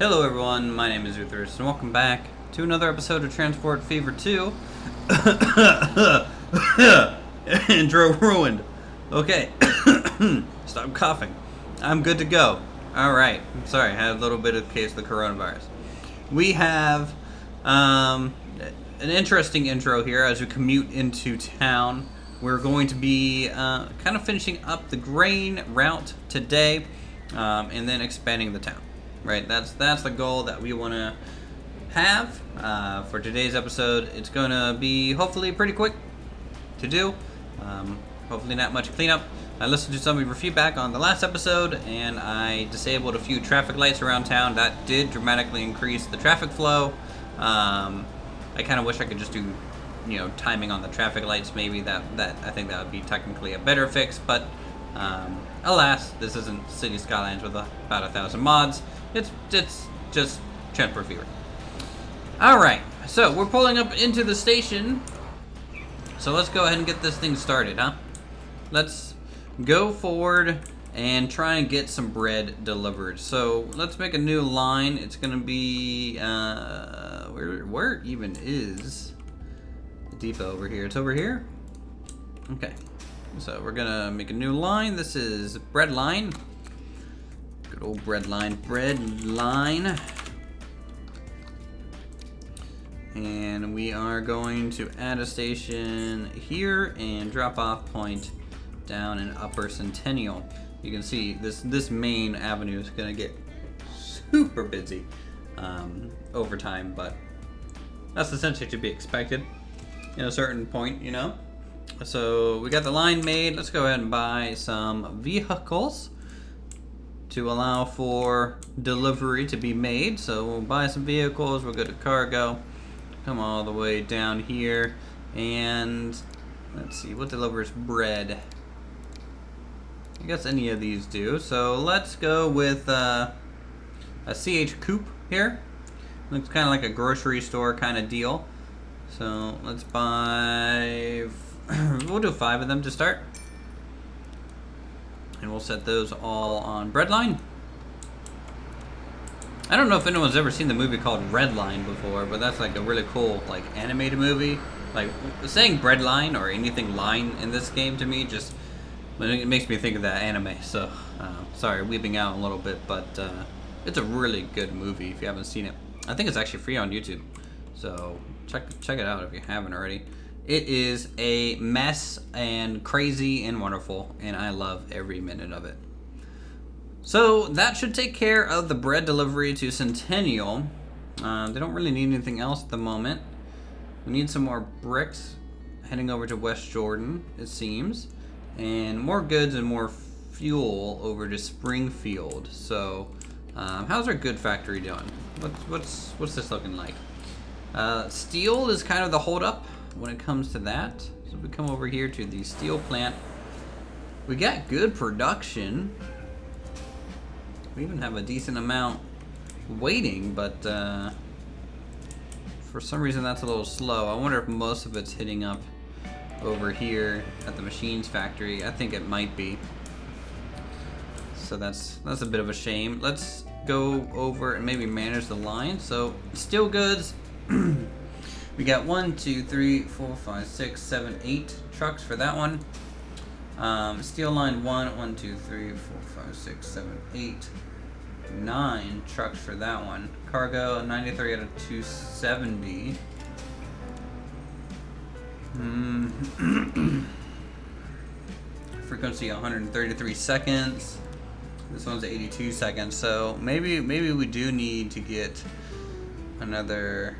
Hello everyone, my name is Uthris, and welcome back to another episode of Transport Fever 2. Intro ruined. Okay, stop coughing. I'm good to go. Alright, sorry, I had a little bit of a case of the coronavirus. We have an interesting intro here as we commute into town. We're going to be kind of finishing up the grain route today, and then expanding the town. Right, that's the goal that we want to have for today's episode. It's going to be hopefully pretty quick to do. Hopefully not much cleanup. I listened to some of your feedback on the last episode, and I disabled a few traffic lights around town. That did dramatically increase the traffic flow. I kind of wish I could just do, timing on the traffic lights. Maybe that I think that would be technically a better fix, but alas, this isn't City Skylines with about 1,000 mods. It's just Transport Fever. Alright, so we're pulling up into the station. So let's go ahead and get this thing started, huh? Let's go forward and try and get some bread delivered. So let's make a new line. It's gonna be where even is the depot over here? It's over here? Okay. So we're gonna make a new line. This is bread line. Good old bread line. Bread line. And we are going to add a station here and drop off point down in Upper Centennial. You can see this main avenue is gonna get super busy over time, but that's essentially to be expected at a certain point, So we got the line made. Let's go ahead and buy some vehicles to allow for delivery to be made. So we'll buy some vehicles. We'll go to cargo, come all the way down here, and let's see what delivers bread. I guess any of these do. So let's go with a CH Coupe here. Looks kind of like a grocery store kind of deal. So let's buy. We'll do 5 of them to start. And we'll set those all on Breadline. I don't know if anyone's ever seen the movie called Redline before, but that's like a really cool animated movie. Like saying Breadline or anything line in this game to me just it makes me think of that anime. So sorry, weeping out a little bit, but it's a really good movie if you haven't seen it. I think it's actually free on YouTube. So check it out if you haven't already. It is a mess and crazy and wonderful, and I love every minute of it. So that should take care of the bread delivery to Centennial. They don't really need anything else at the moment. We need some more bricks heading over to West Jordan, it seems, and more goods and more fuel over to Springfield. So how's our good factory doing? What's this looking like? Steel is kind of the holdup when it comes to that. So we come over here to the steel plant. We got good production. We even have a decent amount waiting, but for some reason that's a little slow. I wonder if most of it's hitting up over here at the machines factory. I think it might be. So that's a bit of a shame. Let's go over and maybe manage the line. So steel goods. We got 1, 2, 3, 4, 5, 6, 7, 8 trucks for that one. Steel line 1, 2, 3, 4, 5, 6, 7, 8, 9 trucks for that one. Cargo 93 out of 270. Frequency 133 seconds. This one's 82 seconds. So maybe we do need to get another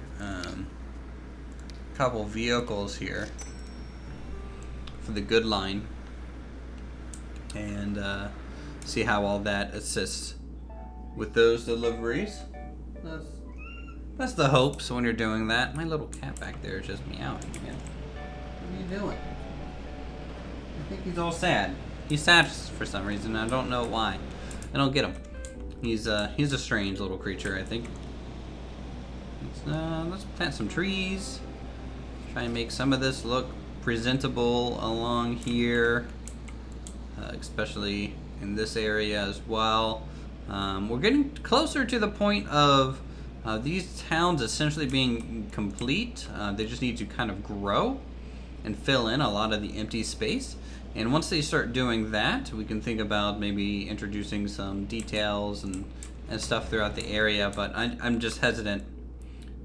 couple vehicles here for the good line, and see how all that assists with those deliveries. That's the hopes when you're doing that. My little cat back there is just meowing again. What are you doing? I think he's all sad. He's sad for some reason. I don't know why. I don't get him. He's a strange little creature, I think. Let's plant some trees. Try and make some of this look presentable along here, especially in this area as well. We're getting closer to the point of these towns essentially being complete. They just need to kind of grow and fill in a lot of the empty space. And once they start doing that, we can think about maybe introducing some details and stuff throughout the area. But I'm just hesitant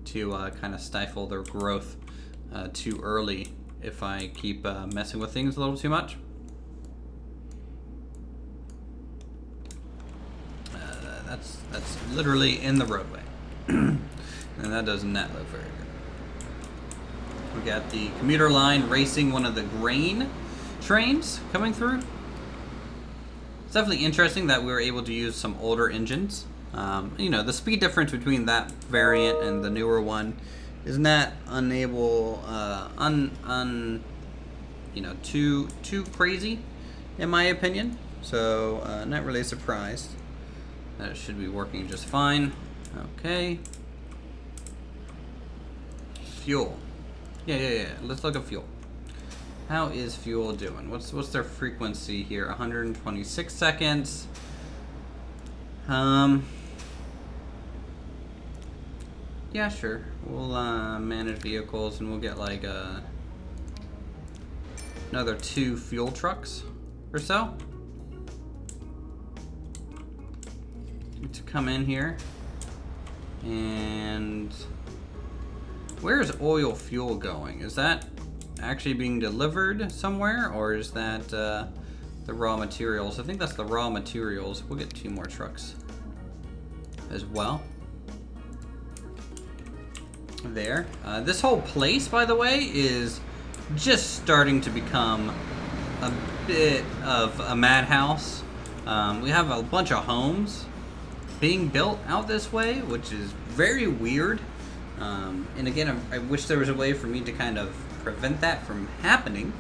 to kind of stifle their growth too early if I keep messing with things a little too much. That's literally in the roadway. And that does not look very good. We got the commuter line racing one of the grain trains coming through. It's definitely interesting that we were able to use some older engines. You know, the speed difference between that variant and the newer one is not you know, too crazy, in my opinion. So, not really surprised. That should be working just fine. Okay. Fuel. Yeah. Let's look at fuel. How is fuel doing? What's their frequency here? 126 seconds. Yeah, sure. We'll manage vehicles and we'll get like another 2 fuel trucks or so to come in here. And where is oil fuel going? Is that actually being delivered somewhere, or is that the raw materials? I think that's the raw materials. We'll get 2 more trucks as well. There. This whole place, by the way, is just starting to become a bit of a madhouse. We have a bunch of homes being built out this way, which is very weird. And again, I wish there was a way for me to kind of prevent that from happening.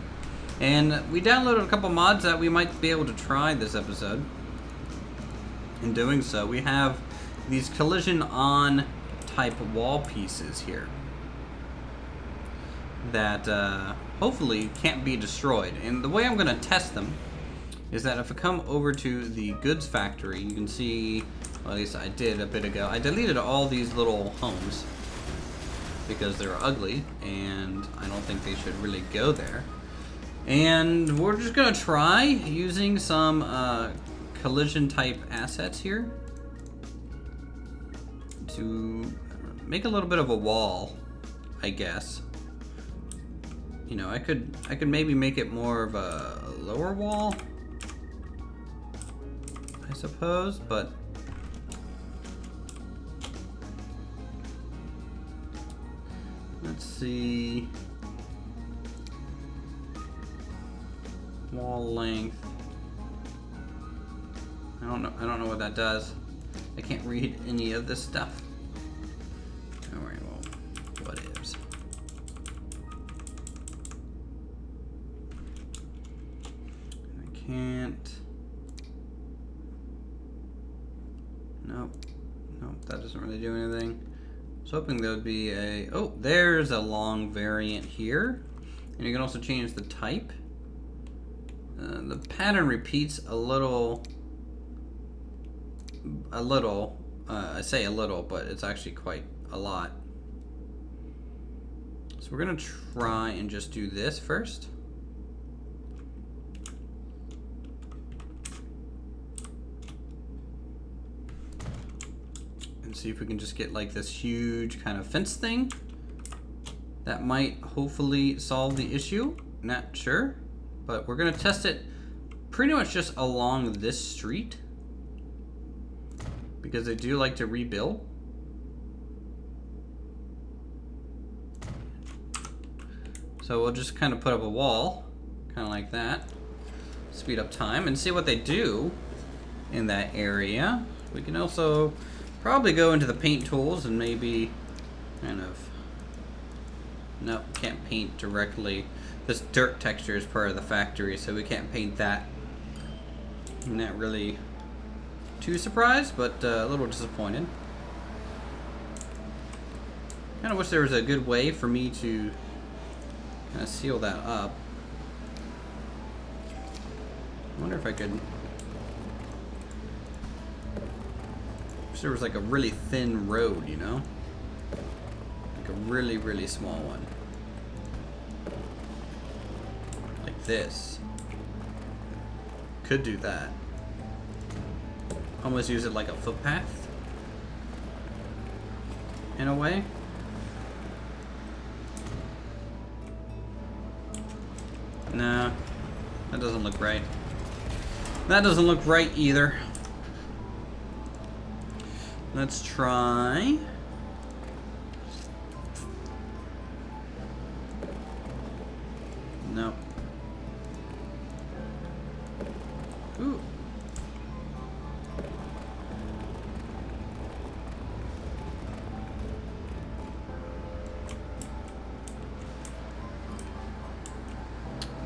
And we downloaded a couple mods that we might be able to try this episode. In doing so, we have these collision on type wall pieces here that hopefully can't be destroyed. And the way I'm going to test them is that if I come over to the goods factory, you can see, well, at least I did a bit ago, I deleted all these little homes because they're ugly and I don't think they should really go there. And we're just going to try using some collision type assets here to make a little bit of a wall, I guess. You know, I could maybe make it more of a lower wall, I suppose, but let's see. Wall length. I don't know what that does. I can't read any of this stuff. Alright, well, what is? I can't. Nope, that doesn't really do anything. I was hoping there would be a, oh, there's a long variant here. And you can also change the type. The pattern repeats a little, I say a little, but it's actually quite a lot. So we're gonna try and just do this first. And see if we can just get like this huge kind of fence thing. That might hopefully solve the issue. Not sure, but we're gonna test it pretty much just along this street, because they do like to rebuild. So we'll just kind of put up a wall, kind of like that, speed up time, and see what they do in that area. We can also probably go into the paint tools and maybe kind of, nope, can't paint directly. This dirt texture is part of the factory, so we can't paint that. I'm not really too surprised, but a little disappointed. Kind of wish there was a good way for me to kind of seal that up. I wonder if I could there was like a really thin road, you know? Like a really, really small one. Like this. Could do that. Almost use it like a footpath. In a way. No. That doesn't look right. That doesn't look right either. Let's try. No. Ooh.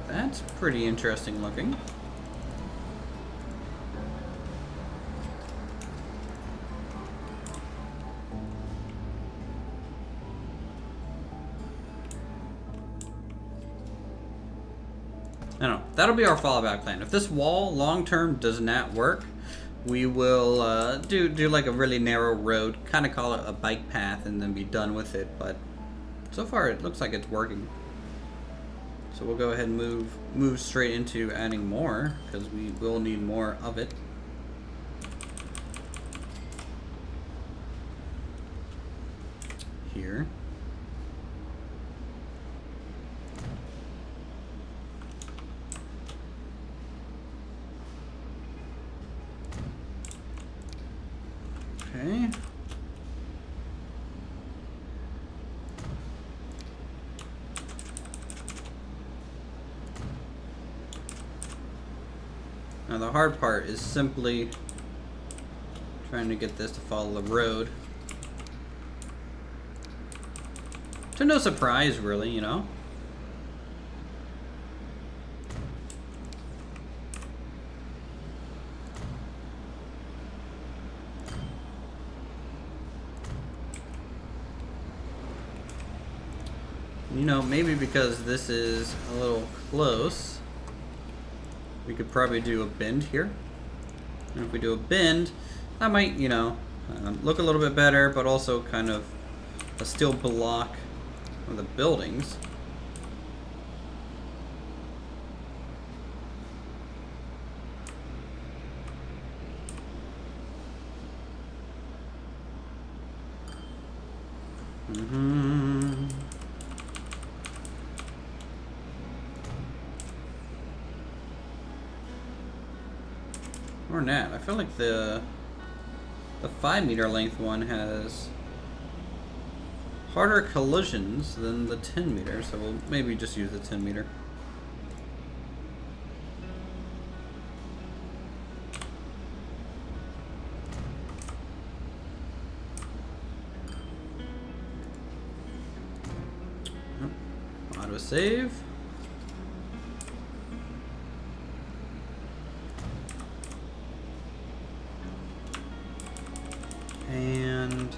That's pretty interesting looking. I don't know. That'll be our fallback plan. If this wall long-term does not work, we will do like a really narrow road, kind of call it a bike path, and then be done with it. But so far, it looks like it's working. So we'll go ahead and move straight into adding more, because we will need more of it. Here. Okay. Now the hard part is simply trying to get this to follow the road. To no surprise, really, you know? You know, maybe because this is a little close, we could probably do a bend here. And if we do a bend, that might, you know, look a little bit better, but also kind of a steel block of the buildings. Or not. I feel like the 5-meter length one has harder collisions than the 10-meter, so we'll maybe just use the 10-meter. Auto save. And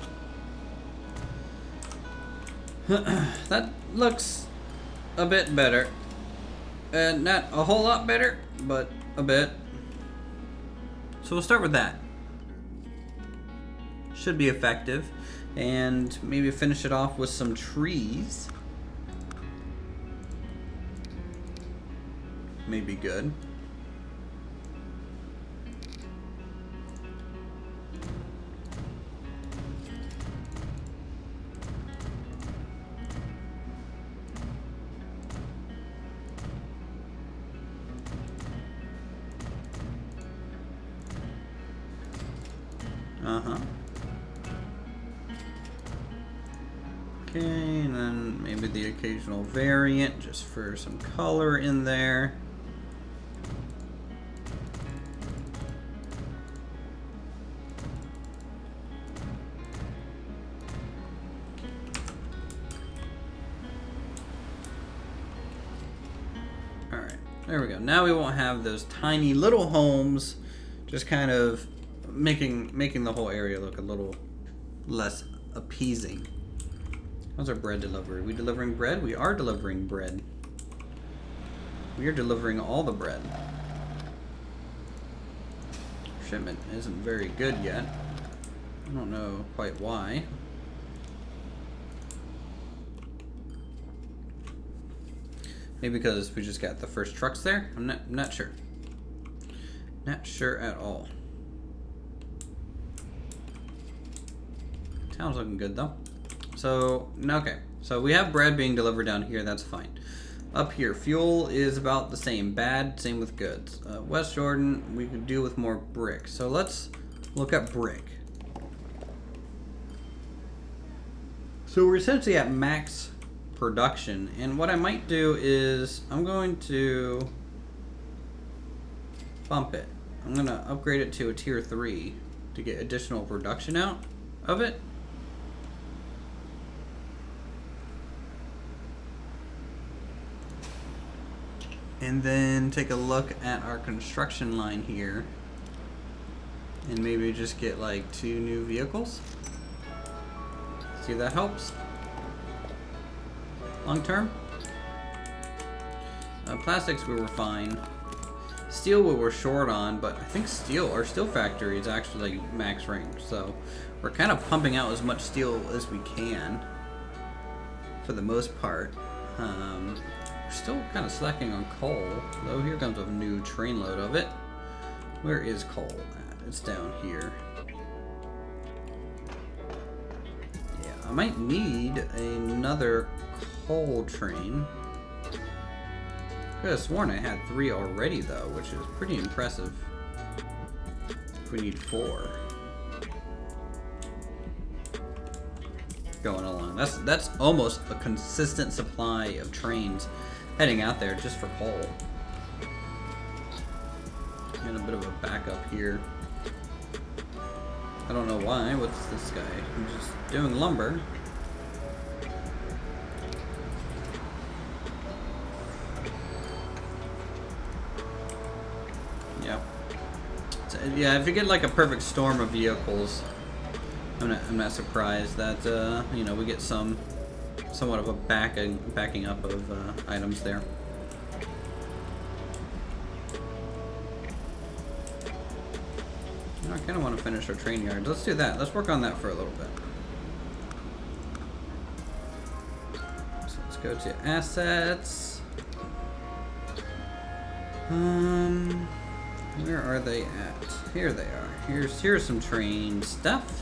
that looks a bit better. Not a whole lot better, but a bit. So we'll start with that. Should be effective. And maybe finish it off with some trees. May be good. Okay, and then maybe the occasional variant just for some color in there. Alright, there we go. Now we won't have those tiny little homes just kind of making the whole area look a little less appeasing. How's our bread delivery? Are we delivering bread? We are delivering bread. We are delivering all the bread. Shipment isn't very good yet. I don't know quite why. Maybe because we just got the first trucks there? I'm not sure. Not sure at all. Town's looking good though. So, okay. So we have bread being delivered down here, that's fine. Up here, fuel is about the same. Bad, same with goods. West Jordan, we could do with more brick. So let's look at brick. So we're essentially at max production, and what I might do is I'm going to bump it. I'm gonna upgrade it to a tier 3 to get additional production out of it. And then take a look at our construction line here and maybe just get like 2 new vehicles. See if that helps long term. Plastics we were fine. Steel we were short on, but I think our steel factory is actually like max range, so we're kind of pumping out as much steel as we can for the most part. We're still kind of slacking on coal, though. Here comes a new train load of it. Where is coal at? It's down here. Yeah, I might need another coal train. I could have sworn I had 3 already, though, which is pretty impressive. If we need 4. Going along. That's almost a consistent supply of trains heading out there just for coal. And a bit of a backup here. I don't know why. What's this guy? I'm just doing lumber. Yep. So, yeah, if you get like a perfect storm of vehicles, I'm not surprised that you know, we get somewhat of a backing up of items there. I kind of want to finish our train yard. Let's do that. Let's work on that for a little bit. So let's go to assets. Where are they at? Here they are. Here's some train stuff.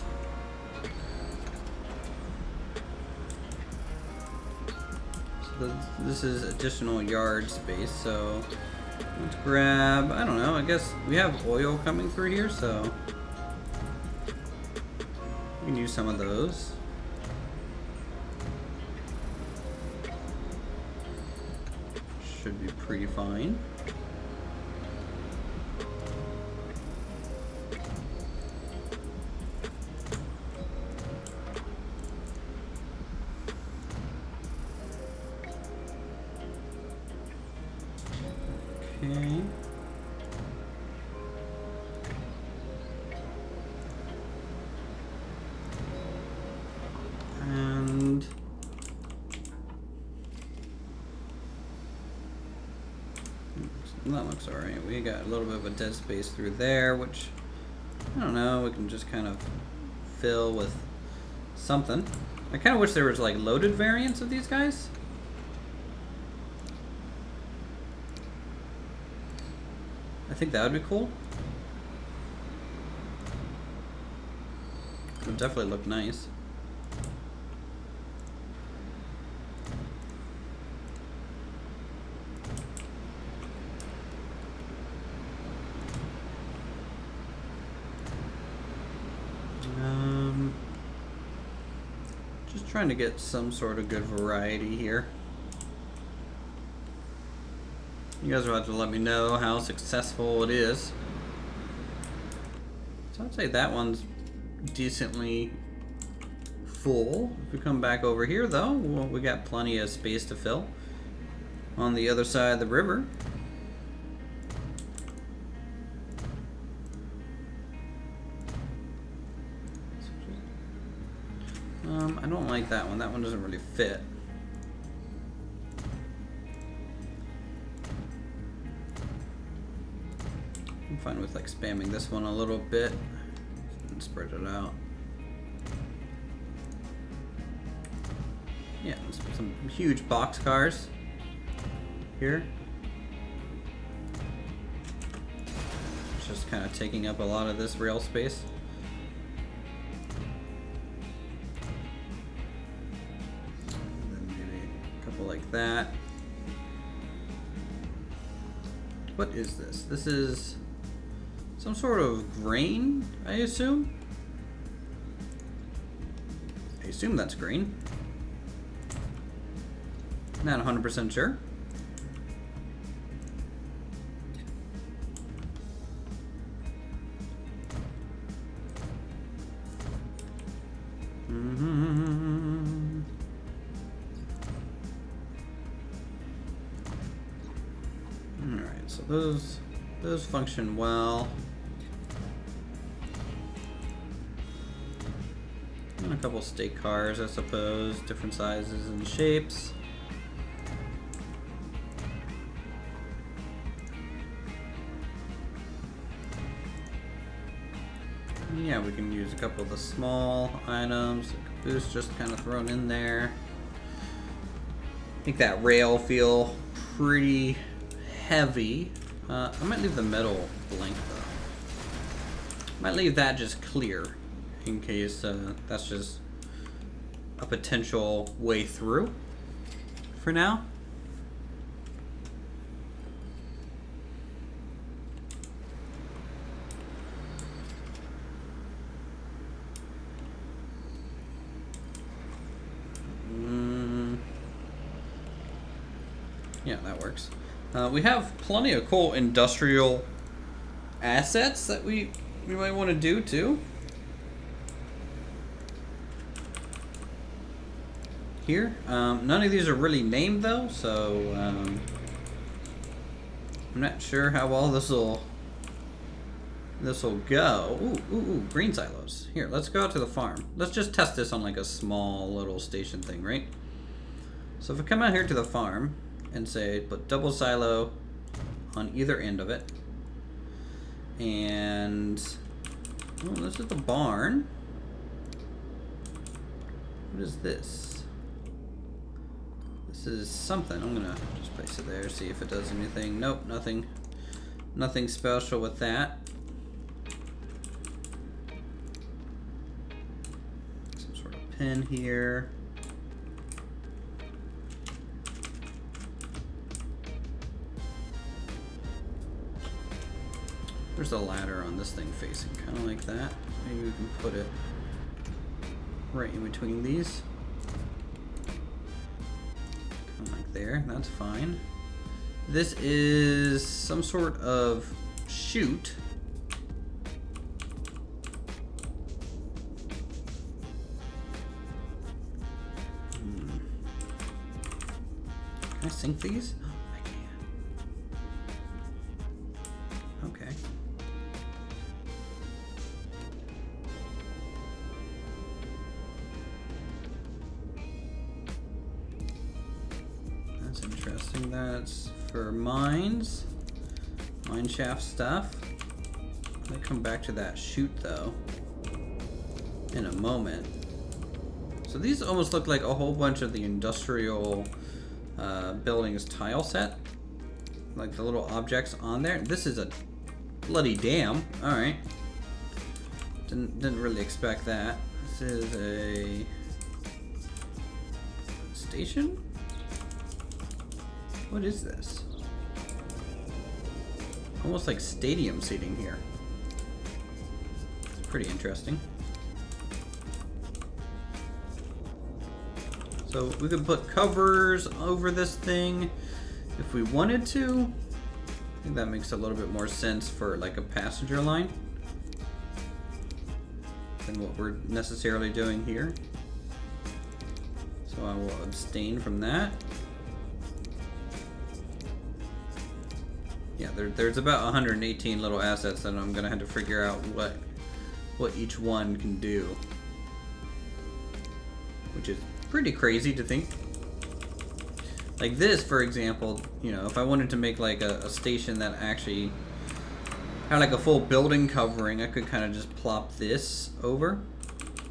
This is additional yard space, so let's grab, I don't know, I guess we have oil coming through here, so we can use some of those. Should be pretty fine. Okay. And that looks alright. We got a little bit of a dead space through there, which I don't know, we can just kind of fill with something. I kind of wish there was like loaded variants of these guys. I think that would be cool. It would definitely look nice. Just trying to get some sort of good variety here. You guys will have to let me know how successful it is. So I'd say that one's decently full. If we come back over here though, well, we got plenty of space to fill on the other side of the river. I don't like that one. That one doesn't really fit. I'm fine with like spamming this one a little bit and spread it out. Yeah, let's put some huge box cars here. It's just kind of taking up a lot of this rail space. And then maybe a couple like that. What is this? This is some sort of grain, I assume? I assume that's grain. Not 100% sure. Alright, so those function well. And a couple state cars, I suppose, different sizes and shapes. Yeah, we can use a couple of the small items. The caboose just kind of thrown in there. Make that rail feel pretty heavy. I might leave the metal blank though. Might leave that just clear in case that's just a potential way through for now. Yeah, that works. We have plenty of cool industrial assets that we might want to do too. Here, none of these are really named though, so I'm not sure how well this will go. Ooh, green silos. Here, let's go out to the farm. Let's just test this on like a small little station thing, right? So if I come out here to the farm and say put double silo on either end of it, and oh, this is the barn. What is this? This is something. I'm gonna just place it there, see if it does anything. Nope, nothing special with that. Some sort of pin here. There's a ladder on this thing facing, kind of like that. Maybe we can put it right in between these. Kind of like there, that's fine. This is some sort of chute. Can I sink these? Oh, I can. Okay. That's interesting. That's for mines. Mine shaft stuff. I'm gonna come back to that chute though in a moment. So these almost look like a whole bunch of the industrial buildings tile set. Like the little objects on there. This is a bloody dam. Alright. Didn't really expect that. This is a station? What is this? Almost like stadium seating here. It's pretty interesting. So we could put covers over this thing if we wanted to. I think that makes a little bit more sense for like a passenger line than what we're necessarily doing here. So I will abstain from that. Yeah, there's about 118 little assets that I'm gonna have to figure out what each one can do, which is pretty crazy to think. Like this, for example, you know, if I wanted to make like a station that actually had like a full building covering, I could kind of just plop this over,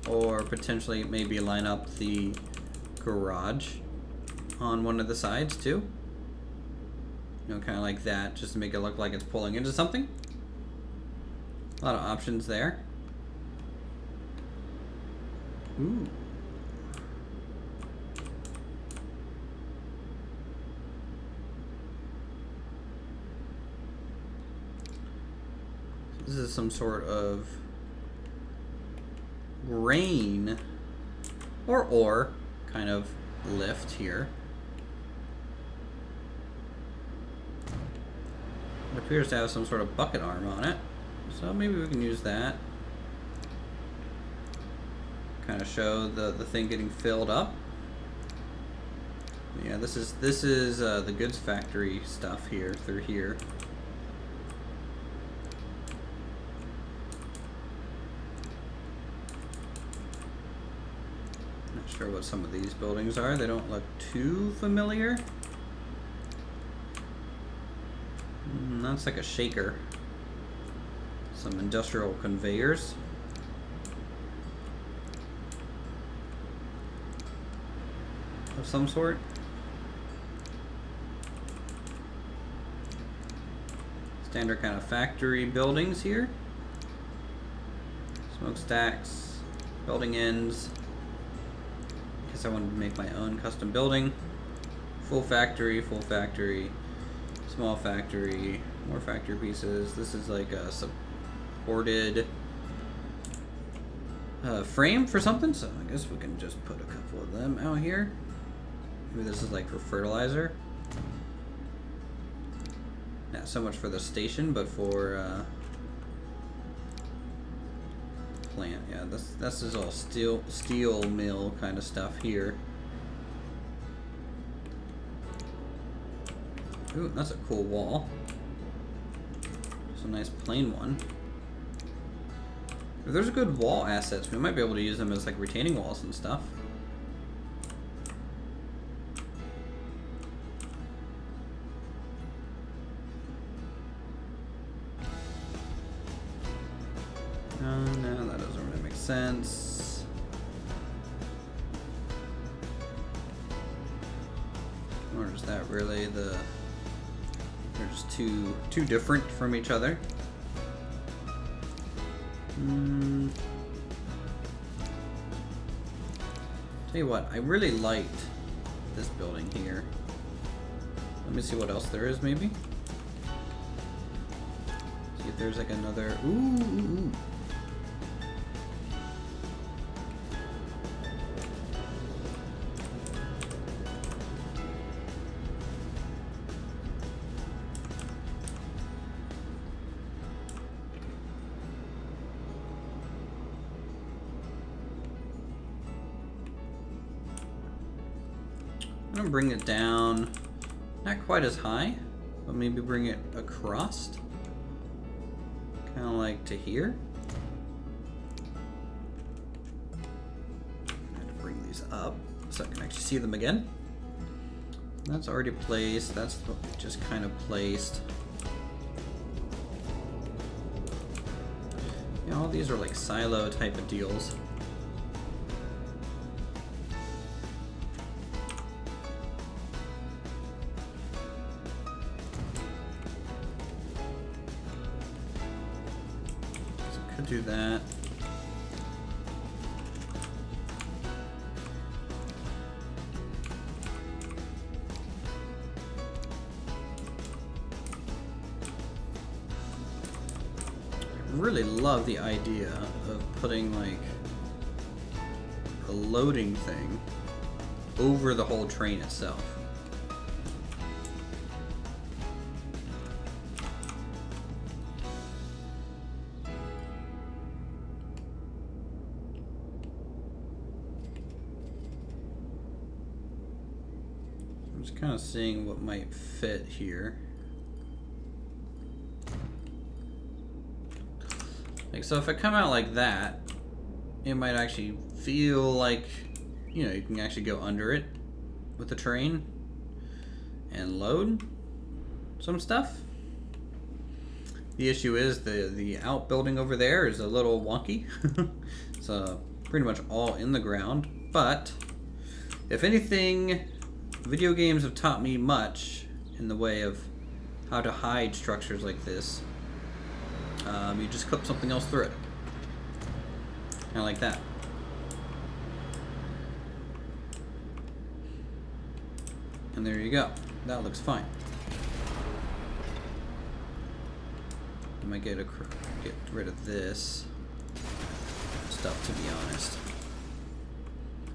or potentially maybe line up the garage on one of the sides too. You know, kind of like that, just to make it look like it's pulling into something. A lot of options there. Ooh. This is some sort of grain or ore kind of lift here. It appears to have some sort of bucket arm on it, so maybe we can use that. Kind of show the thing getting filled up. Yeah, this is the goods factory stuff here through here. Not sure what some of these buildings are. They don't look too familiar. That's like a shaker. Some industrial conveyors. Of some sort. Standard kind of factory buildings here. Smokestacks, building ends. Guess I wanted to make my own custom building. Full factory, small factory, more factory pieces. This is like a supported frame for something, so I guess we can just put a couple of them out here. Maybe this is like for fertilizer. Not so much for the station, but for plant. Yeah, this is all steel mill kind of stuff here. Ooh, that's a cool wall. It's a nice plain one. If there's good wall assets, we might be able to use them as like retaining walls and stuff. No, that doesn't really make sense. Or is that really the... They're just too different from each other. Tell you what, I really liked this building here. Let me see what else there is, maybe. See if there's like another. Ooh. I'm gonna bring it down, not quite as high, but maybe bring it across, kind of like to here. I have to bring these up so I can actually see them again. That's already placed. That's just kind of placed. Yeah, all these are like silo type of deals. Do that. I really love the idea of putting like a loading thing over the whole train itself. Kind of seeing what might fit here. Like, so if I come out like that, it might actually feel like, you know, you can actually go under it with the train and load some stuff. The issue is the outbuilding over there is a little wonky. It's pretty much all in the ground, but If anything, video games have taught me much in the way of how to hide structures like this. You just clip something else through it. Kind of like that. And there you go. That looks fine. I might get rid of this stuff, to be honest,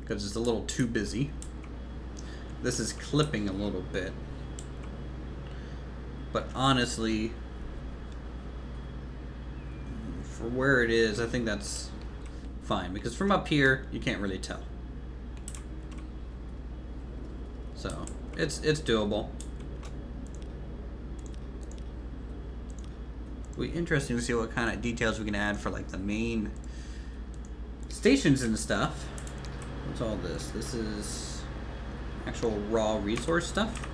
because it's a little too busy. This is clipping a little bit, but honestly, for where it is, I think that's fine, because from up here you can't really tell. So it's doable. It'll be interesting to see what kind of details we can add for like the main stations and stuff. What's all this? This is actual raw resource stuff.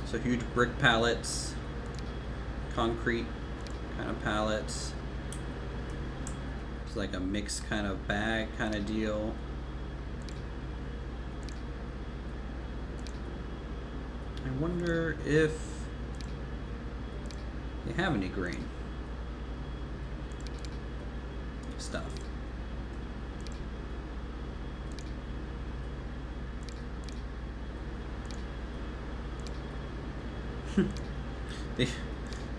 So huge brick pallets, concrete kind of pallets. It's like a mixed kind of bag kind of deal. I wonder if they have any grain stuff.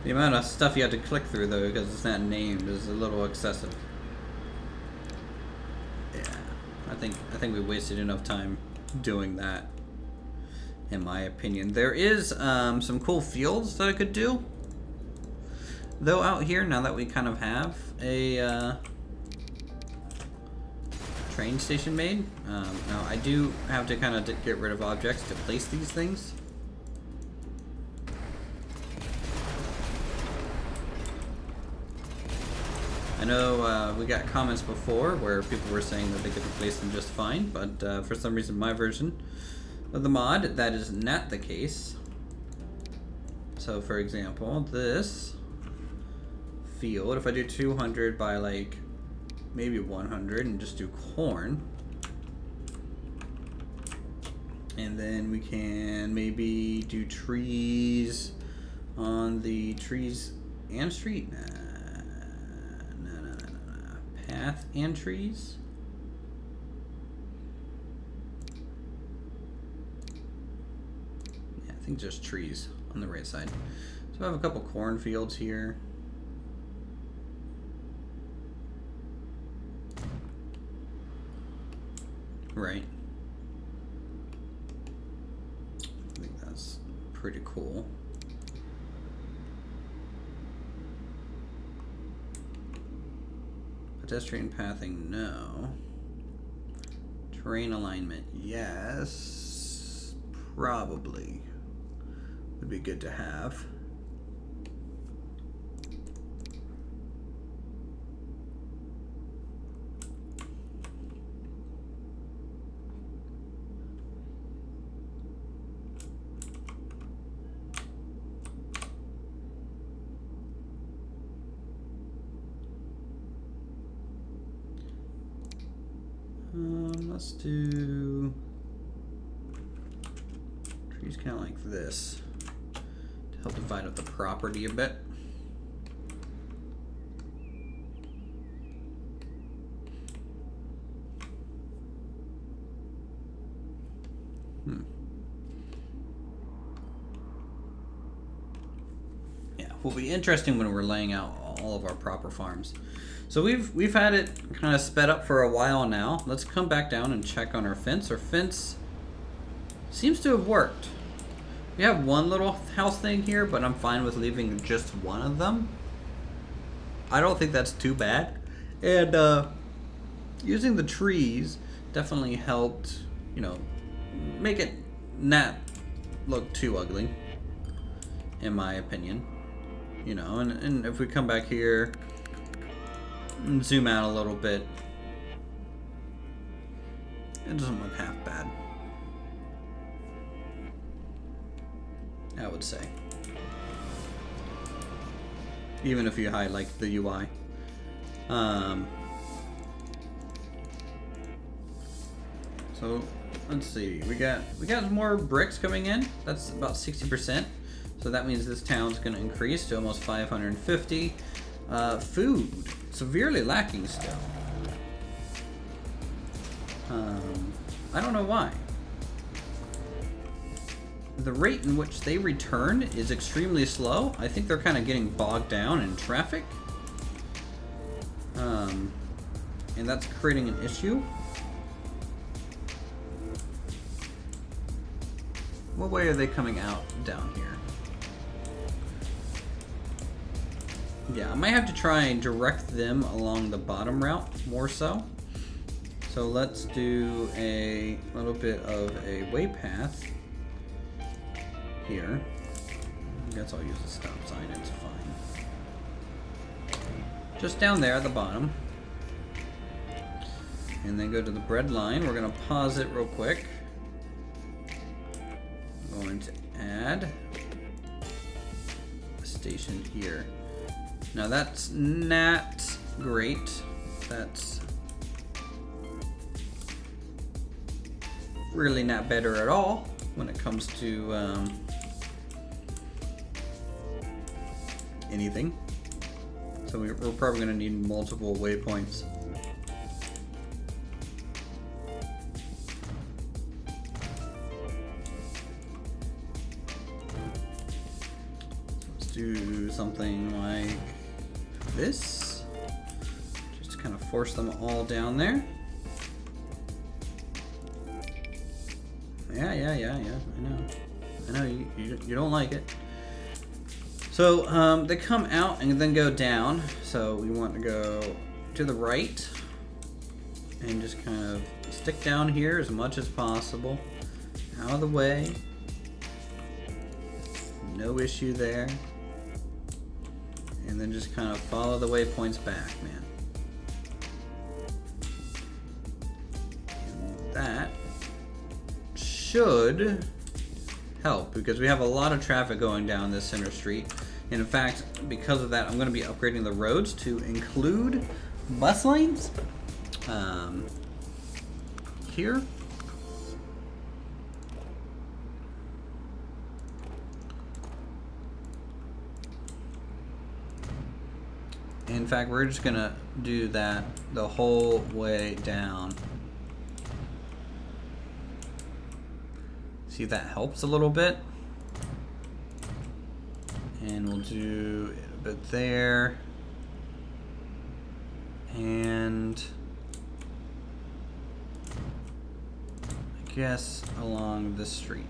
The amount of stuff you have to click through, though, because it's not named, is a little excessive. Yeah, I think we wasted enough time doing that, in my opinion. There is some cool fields that I could do, though, out here, now that we kind of have a train station made. Now, I do have to kind of get rid of objects to place these things. I know we got comments before where people were saying that they could replace them just fine, but for some reason my version of the mod, that is not the case. So for example, this field, if I do 200 by like maybe 100 and just do corn, and then we can maybe do trees on the trees and street. Path and trees. Yeah, I think just trees on the right side. So I have a couple cornfields here. Right. I think that's pretty cool. Pedestrian pathing, no. Terrain alignment, yes. Probably would be good to have. Let's do trees kind of like this to help divide up the property a bit. Yeah, will be interesting when we're laying out all of our proper farms. So we've had it kind of sped up for a while now. Let's come back down and check on our fence. Our fence seems to have worked. We have one little house thing here, but I'm fine with leaving just one of them. I don't think that's too bad. And using the trees definitely helped, you know, make it not look too ugly, in my opinion. You know, and if we come back here and zoom out a little bit, it doesn't look half bad, I would say. Even if you highlight the UI. So let's see. We got more bricks coming in. That's about 60%. So that means this town's going to increase to almost 550. Food severely lacking still. I don't know why. The rate in which they return is extremely slow. I think they're kind of getting bogged down in traffic. And that's creating an issue. What way are they coming out down here? Yeah, I might have to try and direct them along the bottom route more so. So let's do a little bit of a way path here. I guess I'll use the stop sign, it's fine. Just down there at the bottom. And then go to the bread line. We're gonna pause it real quick. I'm going to add a station here. Now that's not great. That's really not better at all when it comes to anything. So we're probably going to need multiple waypoints. Let's do something like this. Just to kind of force them all down there. Yeah, I know you don't like it. So they come out and then go down. So we want to go to the right and just kind of stick down here as much as possible. Out of the way. No issue there. And then just kind of follow the waypoints back, man. And that should help because we have a lot of traffic going down this center street. And in fact, because of that, I'm going to be upgrading the roads to include bus lanes here. In fact, we're just going to do that the whole way down. See if that helps a little bit. And we'll do a bit there. And I guess along this street.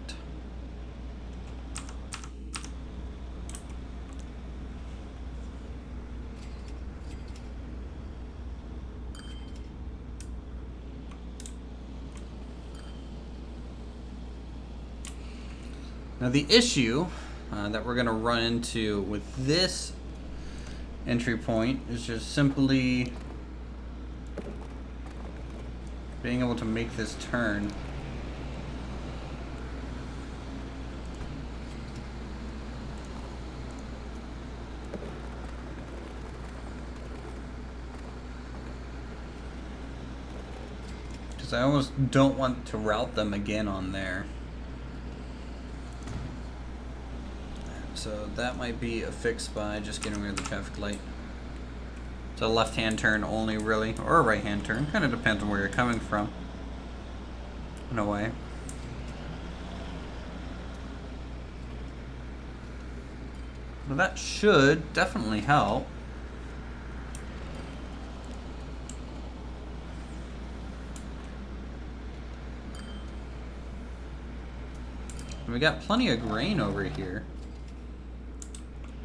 Now the issue that we're going to run into with this entry point is just simply being able to make this turn. Because I almost don't want to route them again on there. So that might be a fix by just getting rid of the traffic light. It's a left-hand turn only, really, or a right-hand turn. Kind of depends on where you're coming from, in a way. But that should definitely help. And we got plenty of grain over here.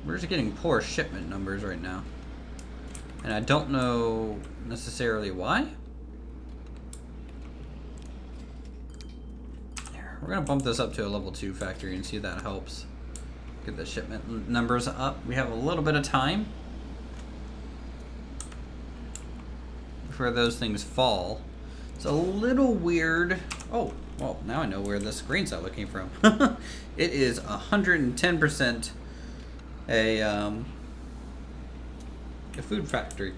We're just getting poor shipment numbers right now. And I don't know necessarily why. There, we're gonna bump this up to a level 2 factory and see if that helps. Get the shipment numbers up. We have a little bit of time before those things fall. It's a little weird. Oh, well, now I know where this grain cell came from. It is 110% a food factory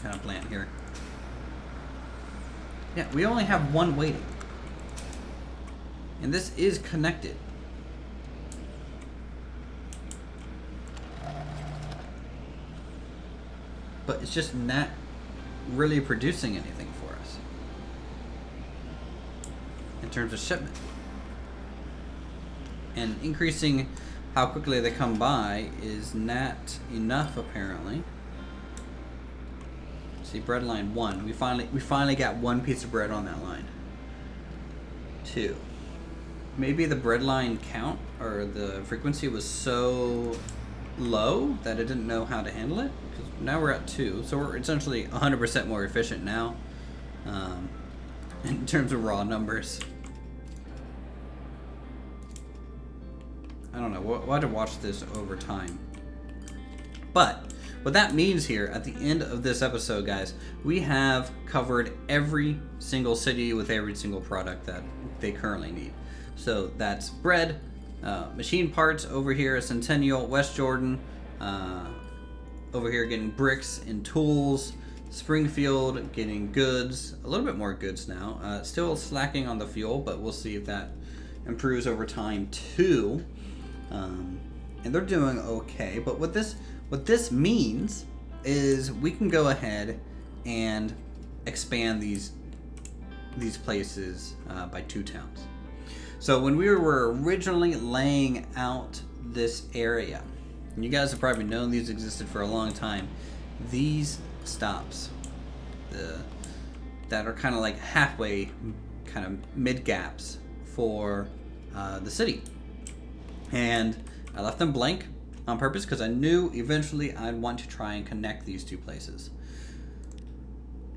kind of plant here. Yeah, we only have one waiting. And this is connected. But it's just not really producing anything for us in terms of shipment. And increasing how quickly they come by is not enough, apparently. See, bread line 1. We finally got one piece of bread on that line. 2. Maybe the bread line count or the frequency was so low that it didn't know how to handle it. Because now we're at 2, so we're essentially 100% more efficient now in terms of raw numbers. I don't know. We'll have to watch this over time. But what that means here at the end of this episode, guys, we have covered every single city with every single product that they currently need. So that's bread, machine parts over here at Centennial, West Jordan, over here getting bricks and tools, Springfield getting goods, a little bit more goods now. Still slacking on the fuel, but we'll see if that improves over time too. And they're doing okay, but what this means is we can go ahead and expand these places by 2 towns. So when we were originally laying out this area, and you guys have probably known these existed for a long time, these stops that are kind of like halfway, kind of mid gaps for the city. And I left them blank on purpose because I knew eventually I'd want to try and connect these 2 places.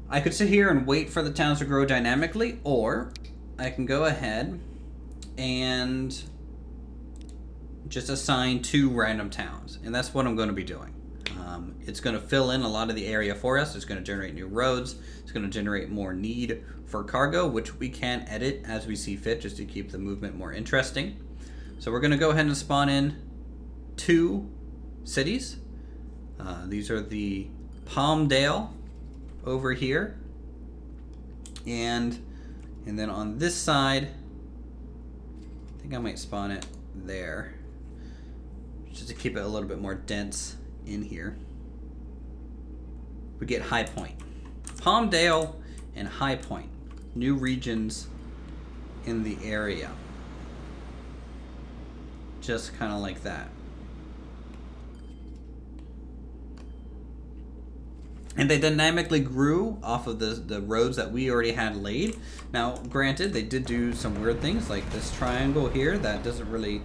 I could sit here and wait for the towns to grow dynamically, or I can go ahead and just assign 2 random towns. And that's what I'm going to be doing. It's going to fill in a lot of the area for us. It's going to generate new roads. It's going to generate more need for cargo, which we can edit as we see fit just to keep the movement more interesting. So we're going to go ahead and spawn in 2 cities. These are the Palmdale over here. And then on this side, I think I might spawn it there, just to keep it a little bit more dense in here. We get High Point. Palmdale and High Point, new regions in the area. Just kind of like that. And they dynamically grew off of the roads that we already had laid. Now, granted, they did do some weird things like this triangle here that doesn't really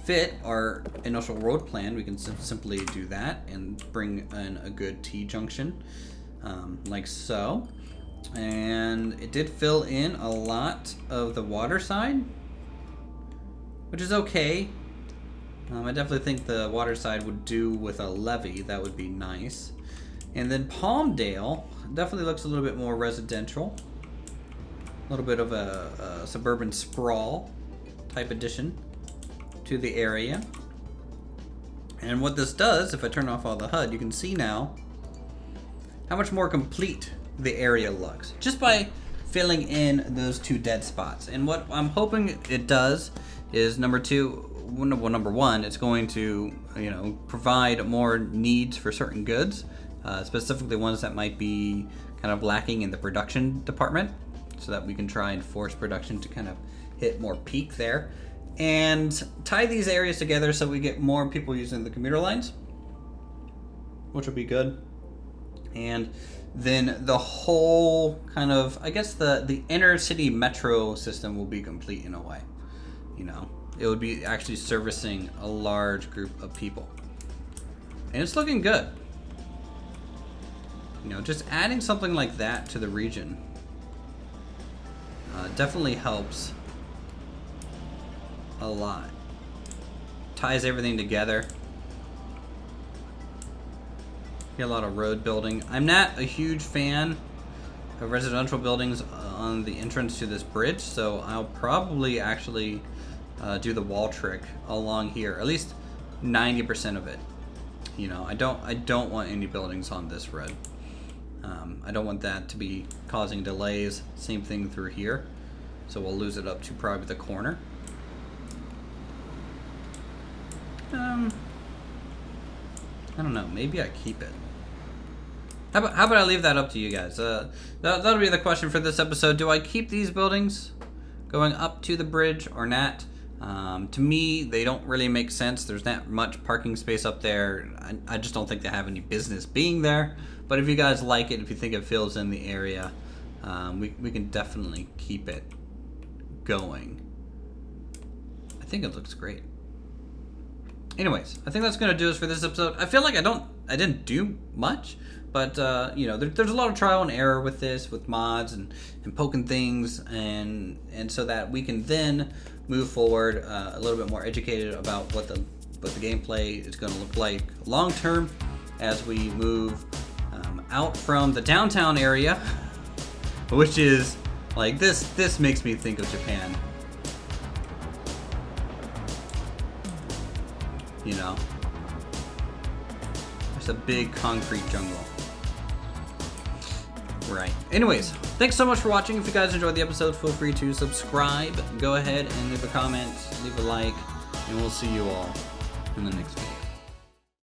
fit our initial road plan. We can simply do that and bring in a good T-junction, like so. And it did fill in a lot of the water side, which is okay. I definitely think the water side would do with a levee. That would be nice. And then Palmdale definitely looks a little bit more residential. A little bit of a suburban sprawl type addition to the area. And what this does, if I turn off all the HUD, you can see now how much more complete the area looks just by filling in those 2 dead spots. And what I'm hoping it does is number one, it's going to, provide more needs for certain goods, specifically ones that might be kind of lacking in the production department, so that we can try and force production to kind of hit more peak there, and tie these areas together so we get more people using the commuter lines, which would be good. And then the whole kind of, I guess the inner city metro system will be complete in a way. It would be actually servicing a large group of people. And it's looking good. Just adding something like that to the region definitely helps a lot. Ties everything together. Get a lot of road building. I'm not a huge fan of residential buildings on the entrance to this bridge, so I'll probably actually do the wall trick along here, at least 90% of it. I don't want any buildings on this road. I don't want that to be causing delays. Same thing through here. So we'll lose it up to probably the corner. I don't know. Maybe I keep it. How about I leave that up to you guys? That'll be the question for this episode. Do I keep these buildings going up to the bridge or not? To me, they don't really make sense. There's not much parking space up there. I just don't think they have any business being there. But if you guys like it, if you think it fills in the area, we can definitely keep it going. I think it looks great. Anyways, I think that's gonna do us for this episode. I feel like I didn't do much, but you know, there's a lot of trial and error with this, with mods and poking things, and so that we can then move forward a little bit more educated about what the gameplay is gonna look like long term as we move out from the downtown area, which is like this makes me think of Japan. You know, there's a big concrete jungle. Right. Anyways, thanks so much for watching. If you guys enjoyed the episode, feel free to subscribe. Go ahead and leave a comment, leave a like, and we'll see you all in the next video.